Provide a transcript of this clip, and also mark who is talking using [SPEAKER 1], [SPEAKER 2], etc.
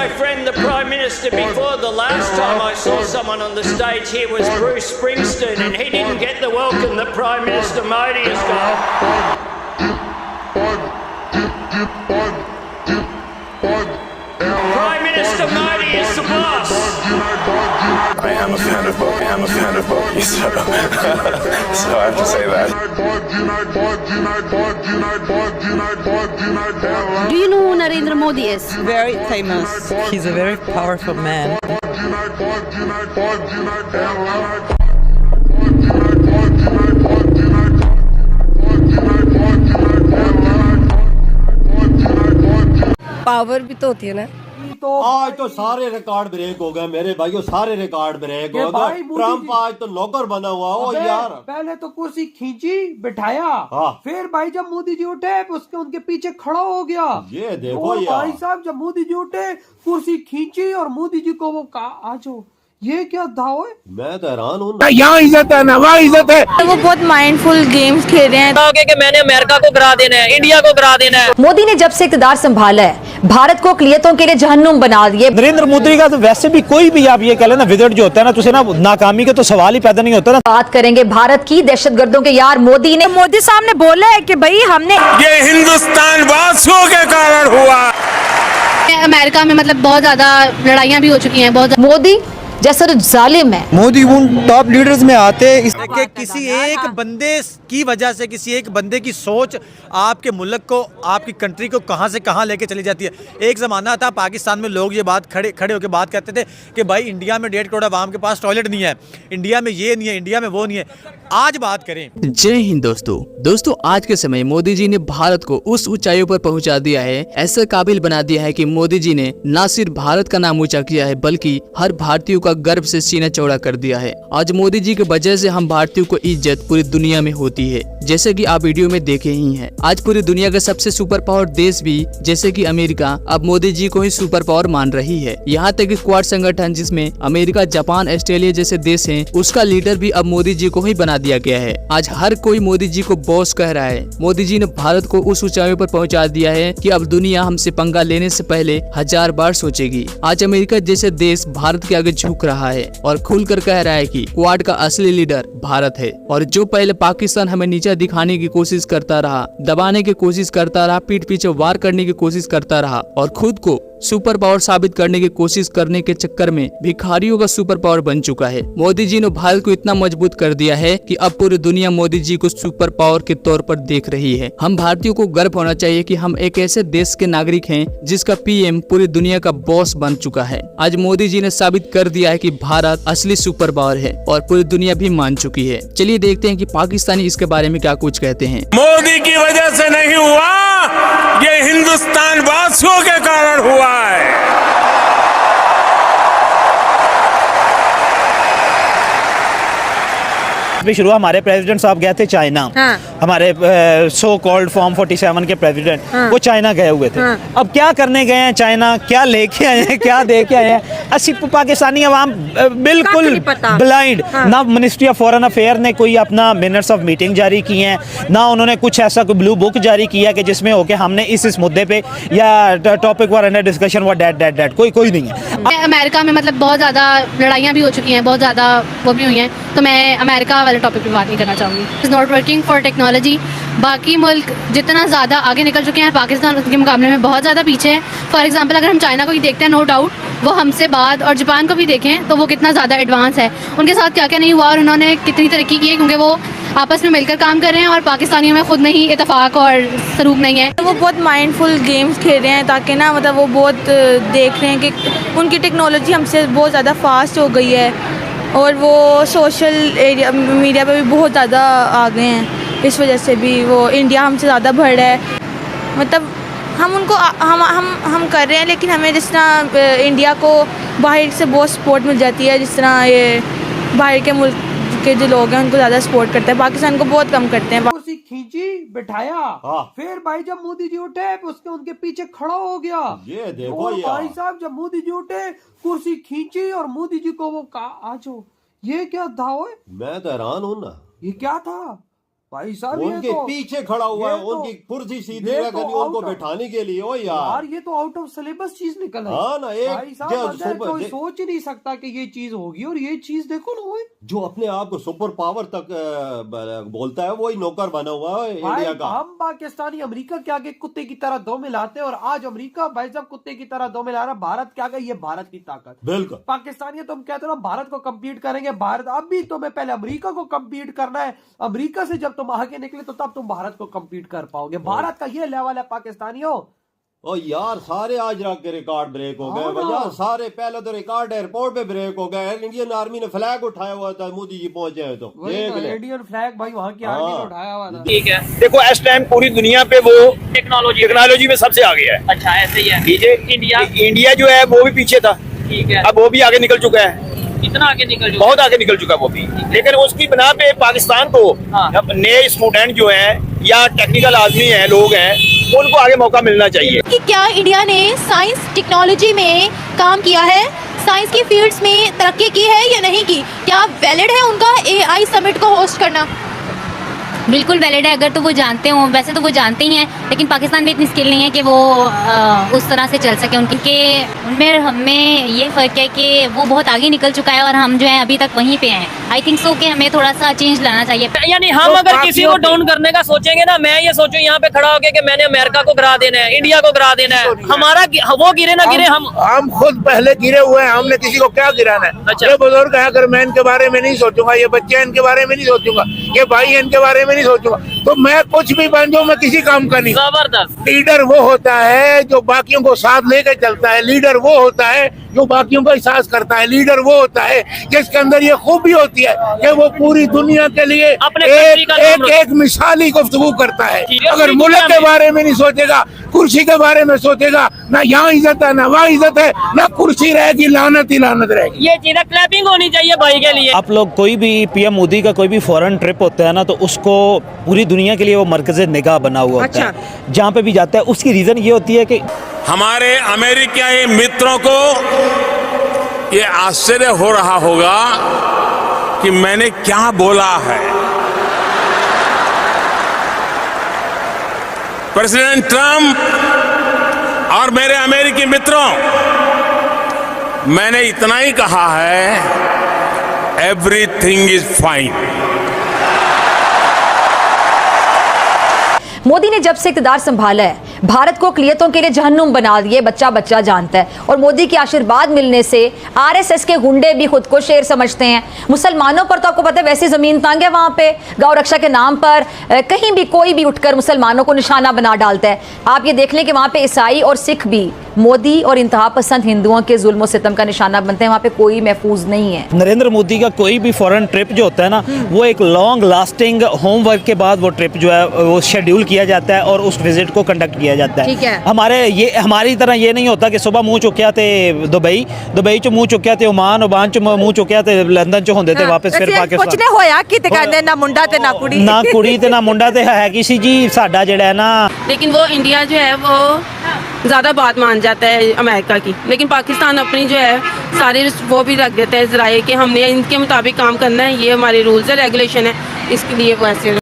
[SPEAKER 1] my friend the Prime Minister before. The last time I saw someone on the stage here was Bruce Springsteen, and he didn't get the welcome that Prime Minister Modi has got. Prime Minister Modi is the boss.
[SPEAKER 2] I am a fan of Bogey. I'm a fan of Bogey, so I have to say that.
[SPEAKER 3] Do you know who Narendra Modi is?
[SPEAKER 4] Very famous. He's a very powerful man.
[SPEAKER 3] Power भी तो होती है ना।
[SPEAKER 5] आज तो सारे record break हो गए मेरे भाइयों, सारे रिकॉर्ड ब्रेक हो गए। ट्रम्प आज तो नौकर बना हुआ हो यार।
[SPEAKER 6] पहले तो कुर्सी खींची बिठाया, फिर भाई जब मोदी जी उठे उसके उनके पीछे खड़ा हो गया।
[SPEAKER 5] ये देखो यार
[SPEAKER 6] भाई साहब, जब मोदी जी उठे कुर्सी खींची और मोदी जी को वो कहा आ जाओ। ये क्या दाव है?
[SPEAKER 5] मैं तो हैरान हूँ।
[SPEAKER 7] यहाँ इज्जत है ना वहाँ इज्जत है।
[SPEAKER 4] वो बहुत माइंडफुल गेम्स खेल रहे हैं कि मैंने अमेरिका को गिरा देना है, इंडिया को गिरा देना है।
[SPEAKER 8] मोदी ने जब से इक़्तिदार संभाला है भारत को अक़लियतों के लिए जहन्नुम बना दिए।
[SPEAKER 7] नरेंद्र मोदी का तो वैसे भी कोई भी आप ये कह लेना विजट जो होता है ना, तो उसे ना नाकामी के तो सवाल ही पैदा नहीं होता ना।
[SPEAKER 8] बात करेंगे भारत की दहशतगर्दों के यार मोदी साहब ने बोला है कि भाई हमने
[SPEAKER 7] ये हिंदुस्तान वासियों के कारण हुआ।
[SPEAKER 3] अमेरिका में मतलब बहुत ज्यादा लड़ाइयाँ भी हो चुकी हैं। बहुत
[SPEAKER 8] मोदी जैसा तो जालिम है।
[SPEAKER 9] मोदी उन टॉप लीडर्स में आते हैं।
[SPEAKER 10] किसी एक बंदे की वजह से, किसी एक बंदे की सोच आपके मुल्क को, आपकी कंट्री को कहां से कहां लेके चली जाती है। एक ज़माना था पाकिस्तान में लोग ये बात खड़े होकर बात करते थे कि भाई इंडिया में 1.5 करोड़ आवाम के पास टॉयलेट नहीं है, इंडिया में ये नहीं है, इंडिया में वो नहीं है। आज बात करें।
[SPEAKER 11] जय हिंद दोस्तों, आज के समय मोदी जी ने भारत को उस ऊंचाइयों पर पहुंचा दिया है, ऐसा काबिल बना दिया है कि मोदी जी ने न सिर्फ भारत का नाम ऊंचा किया है बल्कि हर भारतीय का गर्व से सीना चौड़ा कर दिया है। आज मोदी जी की वजह से हम भारतीयों को इज्जत पूरी दुनिया में होती है, जैसे कि आप वीडियो में देखे ही हैं। आज पूरी दुनिया का सबसे सुपर पावर देश भी जैसे कि अमेरिका अब मोदी जी को ही सुपर पावर मान रही है। यहाँ तक कि क्वाड संगठन जिसमें अमेरिका, जापान, ऑस्ट्रेलिया जैसे देश हैं, उसका लीडर भी अब मोदी जी को ही बना दिया गया है। आज हर कोई मोदी जी को बॉस कह रहा है। मोदी जी ने भारत को उस ऊंचाइयों पर पहुंचा दिया है कि अब दुनिया हमसे पंगा लेने से पहले 1000 बार सोचेगी। आज अमेरिका जैसे देश भारत के आगे झुक रहा है और खुलकर कह रहा है कि क्वाड का असली लीडर भारत है। और जो पहले पाकिस्तान हमें नीचा दिखाने की कोशिश करता रहा, दबाने की कोशिश करता रहा, पीठ पीछे वार करने की कोशिश करता रहा और खुद को सुपर पावर साबित करने की कोशिश करने के चक्कर में भिखारियों का सुपर पावर बन चुका है। मोदी जी ने भारत को इतना मजबूत कर दिया है कि अब पूरी दुनिया मोदी जी को सुपर पावर के तौर पर देख रही है। हम भारतीयों को गर्व होना चाहिए कि हम एक ऐसे देश के नागरिक हैं जिसका पीएम पूरी दुनिया का बॉस बन चुका है। आज मोदी जी ने साबित कर दिया है कि भारत असली सुपर पावर है और पूरी दुनिया भी मान चुकी है। चलिए देखते हैं कि पाकिस्तानी इसके बारे में क्या कुछ कहते हैं।
[SPEAKER 7] मोदी की वजह से नहीं हुआ, ये हिंदुस्तान वासियों के कारण हुआ है। शुरू हमारे प्रेसिडेंट साहब गए थे चाइना। हमारे सो कॉल्ड फॉर्म 47 के प्रेसिडेंट वो चाइना गए हुए थे। अब क्या करने गए हैं चाइना, क्या लेके आए हैं, क्या दे के आए हैं, असली पाकिस्तानी अवाम बिल्कुल ब्लाइंड। ना मिनिस्ट्री ऑफ फॉरेन अफेयर ने कोई अपना मिनट्स ऑफ मीटिंग जारी किए हैं, ना उन्होंने कुछ ऐसा कोई ब्लू बुक जारी किया कि जिसमें होके हमने इस मुद्दे पे या टॉपिक वर अंडर डिस्कशन व डेट कोई नहीं है।
[SPEAKER 3] अमेरिका में मतलब बहुत ज्यादा लड़ाइयाँ भी हो चुकी हैं, बहुत ज्यादा वो भी हुई हैं, तो मैं अमेरिका वाले टॉपिक पे बात नहीं करना चाहूँगी। Is not working for technology. बाकी मुल्क जितना ज़्यादा आगे निकल चुके हैं, पाकिस्तान उसके मुकाबले में बहुत ज़्यादा पीछे है। फॉर एग्जांपल अगर हम चाइना को ही देखते हैं, नो डाउट वो हमसे बाद, और जापान को भी देखें तो वो कितना ज़्यादा एडवांस है, उनके साथ क्या क्या नहीं हुआ और उन्होंने कितनी तरक्की की है, क्योंकि वो आपस में मिलकर काम कर रहे हैं और पाकिस्तानियों में खुद में ही इतफाक और सरूप नहीं है।
[SPEAKER 4] वो बहुत माइंडफुल गेम्स खेल रहे हैं ताकि ना मतलब वो बहुत देख रहे हैं कि उनकी टेक्नोलॉजी हमसे बहुत ज़्यादा फास्ट हो गई है और वो सोशल मीडिया पे भी बहुत ज़्यादा आ गए हैं। इस वजह से भी वो इंडिया हमसे ज़्यादा बढ़ रहा है। मतलब हम उनको हम कर रहे हैं, लेकिन हमें जिस तरह इंडिया को बाहर से बहुत सपोर्ट मिल जाती है, जिस तरह ये बाहर के मुल्क के जो लोग हैं उनको ज़्यादा सपोर्ट करते हैं, पाकिस्तान को बहुत कम करते हैं।
[SPEAKER 6] कुर्सी खींची बिठाया, फिर भाई जब मोदी जी उठे उसके उनके पीछे खड़ा हो गया। ये देखो भाई साहब, जब मोदी जी उठे कुर्सी खींची और मोदी जी को वो कहा आ जाओ। ये क्या दाव है?
[SPEAKER 5] मैं तो हैरान हूँ ना।
[SPEAKER 6] ये क्या था? भाई साहब ये
[SPEAKER 5] उनके
[SPEAKER 6] तो
[SPEAKER 5] पीछे खड़ा हुआ है,
[SPEAKER 6] ये तो-
[SPEAKER 5] उनकी कुर्सी सीधी
[SPEAKER 6] ये
[SPEAKER 5] रख
[SPEAKER 6] तो
[SPEAKER 5] दी उनको
[SPEAKER 6] out of-
[SPEAKER 5] बैठाने के लिए। ओ यार
[SPEAKER 6] ये तो आउट ऑफ सिलेबस चीज निकल आई।
[SPEAKER 5] हाँ ना, एक
[SPEAKER 6] भाई साहब
[SPEAKER 5] जो
[SPEAKER 6] बंदा
[SPEAKER 5] सुपर-
[SPEAKER 6] कोई सोच ही नहीं सकता कि ये चीज होगी, और ये चीज देखो ना वो
[SPEAKER 5] जो अपने आप को सुपर पावर तक बोलता है, वही नौकर बना हुआ है
[SPEAKER 6] भाई,
[SPEAKER 5] इंडिया का।
[SPEAKER 6] हम पाकिस्तानी अमेरिका के आगे कुत्ते की तरह दो मिलाते हैं, और आज अमेरिका भाई साहब कुत्ते की तरह दो मिला रहा है भारत के आगे। ये भारत की ताकत।
[SPEAKER 5] बिल्कुल
[SPEAKER 6] पाकिस्तानी तुम कहते हो ना भारत को कम्पीट करेंगे, भारत अभी तुम्हें पहले अमेरिका को कम्पीट करना है। अमेरिका से जब तुम आगे निकले तो तब तुम भारत को कम्पीट कर पाओगे। भारत का ये लेवल है पाकिस्तानियों।
[SPEAKER 5] ओ यार सारे आज रात के रिकॉर्ड ब्रेक हो गए भैया, सारे। पहले तो रिकॉर्ड एयरपोर्ट पे ब्रेक हो गए। इंडियन आर्मी ने फ्लैग उठाया हुआ था, मोदी जी पहुंचे हैं तो देख ले।
[SPEAKER 6] इंडियन फ्लैग भाई वहाँ की आर्मी ने उठाया हुआ था।
[SPEAKER 1] ठीक है,
[SPEAKER 12] देखो इस टाइम पूरी दुनिया पे वो टेक्नोलॉजी में सबसे आगे है।
[SPEAKER 1] अच्छा ऐसे ही है।
[SPEAKER 12] ठीक है, इंडिया जो है वो भी पीछे था,
[SPEAKER 1] ठीक है,
[SPEAKER 12] अब वो भी आगे निकल चुका है,
[SPEAKER 1] कितना आगे निकल चुका?
[SPEAKER 12] बहुत आगे निकल चुका वो भी। लेकिन उसकी बिना पे पाकिस्तान को अब नए स्टूडेंट जो हैं या टेक्निकल आदमी हैं, लोग हैं, उनको आगे मौका मिलना चाहिए।
[SPEAKER 8] कि क्या इंडिया ने साइंस टेक्नोलॉजी में काम किया है, साइंस की फील्ड्स में तरक्की की है या नहीं की? क्या वैलिड है उनका AI समिट को होस्ट करना?
[SPEAKER 3] बिल्कुल वैलिड है अगर तो वो जानते हो। वैसे तो वो जानते ही हैं, लेकिन पाकिस्तान में इतनी स्किल नहीं है कि वो उस तरह से चल सके। उनके उनमें हमें ये फ़र्क है कि वो बहुत आगे निकल चुका है और हम जो है अभी तक वहीं पे हैं। आई थिंक सो कि हमें थोड़ा सा चेंज लाना चाहिए।
[SPEAKER 1] यानी हम अगर किसी को डाउन करने का सोचेंगे ना, मैं ये सोचूं यहाँ पे खड़ा होके कि मैंने अमेरिका को गिरा देना है, इंडिया को गिरा देना है, हमारा वो गिरे ना गिरे, हम
[SPEAKER 12] खुद पहले गिरे हुए हैं, हमने किसी को क्या गिराना है।
[SPEAKER 1] अच्छा।
[SPEAKER 12] ये बुजुर्ग है, अगर मैं इनके बारे में नहीं सोचूंगा, ये बच्चे हैं इनके बारे में नहीं सोचूंगा, ये भाई है इनके बारे में नहीं सोचूंगा, तो मैं कुछ भी बन जाऊं, मैं किसी काम का नहीं।
[SPEAKER 1] जबरदस्त।
[SPEAKER 12] लीडर वो होता है जो बाकियों को साथ लेकर चलता है, लीडर वो होता है जो बाकियों का एहसास करता है, लीडर वो होता है जिसके अंदर ये खूबी होती है कि वो पूरी दुनिया के लिए एक मिसाली गुफ्तगू करता है। अगर मुल्क के बारे में नहीं सोचेगा, कुर्सी के बारे में सोचेगा, ना यहाँ इज्जत है ना वहाँ इज्जत है, ना कुर्सी रहेगी, लानत ही लानत रहेगी।
[SPEAKER 1] ये चीज़ क्लैपिंग होनी चाहिए भाई के लिए।
[SPEAKER 7] आप लोग कोई भी PM मोदी का कोई भी फॉरेन ट्रिप होता है ना, तो उसको पूरी दुनिया के लिए वो मरकज़ निगाह बना हुआ होता है। जहाँ पे भी जाता है उसकी रीज़न ये होती है कि
[SPEAKER 13] हमारे अमेरिकी मित्रों को ये आश्चर्य हो रहा होगा कि मैंने क्या बोला है। प्रेसिडेंट ट्रंप और मेरे अमेरिकी मित्रों, मैंने इतना ही कहा है, एवरीथिंग इज फाइन।
[SPEAKER 8] मोदी ने जब से इक़्तिदार संभाला है, भारत को अक़लियतों के लिए जहन्नुम बना दिए, बच्चा बच्चा जानता है। और मोदी के आशीर्वाद मिलने से RSS के गुंडे भी खुद को शेर समझते हैं। मुसलमानों पर तो आपको पता है वैसी ज़मीन तंग है, वहाँ पे गौ रक्षा के नाम पर कहीं भी कोई भी उठकर मुसलमानों को निशाना बना डालता है। आप ये देख लें कि वहाँ पे ईसाई और सिख भी मोदी और इंतहा पसंद हिंदुओं के जुल्म सितम का निशाना बनते हैं। वहाँ पे कोई महफूज नहीं है।
[SPEAKER 7] नरेंद्र मोदी का कोई भी फॉरेन ट्रिप जो होता है ना, वो एक लॉन्ग लास्टिंग होमवर्क के बाद वो ट्रिप जो है वो शेड्यूल किया जाता है और उस विजिट को कंडक्ट किया जाता है।
[SPEAKER 8] ठीक है।
[SPEAKER 7] हमारी तरह ये नहीं होता कि सुबह मुँह चुक्या थे दुबई चो मुँह चुक्या थे ओमान चो मुँह चुक्या थे लंदन चो होंदे थे वापस फिर पाकिस्तान
[SPEAKER 4] होया कि ते कहंदे ना मुंडा ते ना कुड़ी,
[SPEAKER 7] ना कुड़ी ते ना मुंडा ते है किसी जी साडा जेड़ा है ना।
[SPEAKER 4] लेकिन वो इंडिया जो है वो ज़्यादा बात मान जाता है अमेरिका की, लेकिन पाकिस्तान अपनी जो है सारे वो भी रख देता है ज़राए कि हमने इनके मुताबिक काम करना है, ये हमारे रूल्स है रेगुलेशन है, इसके लिए वो ऐसे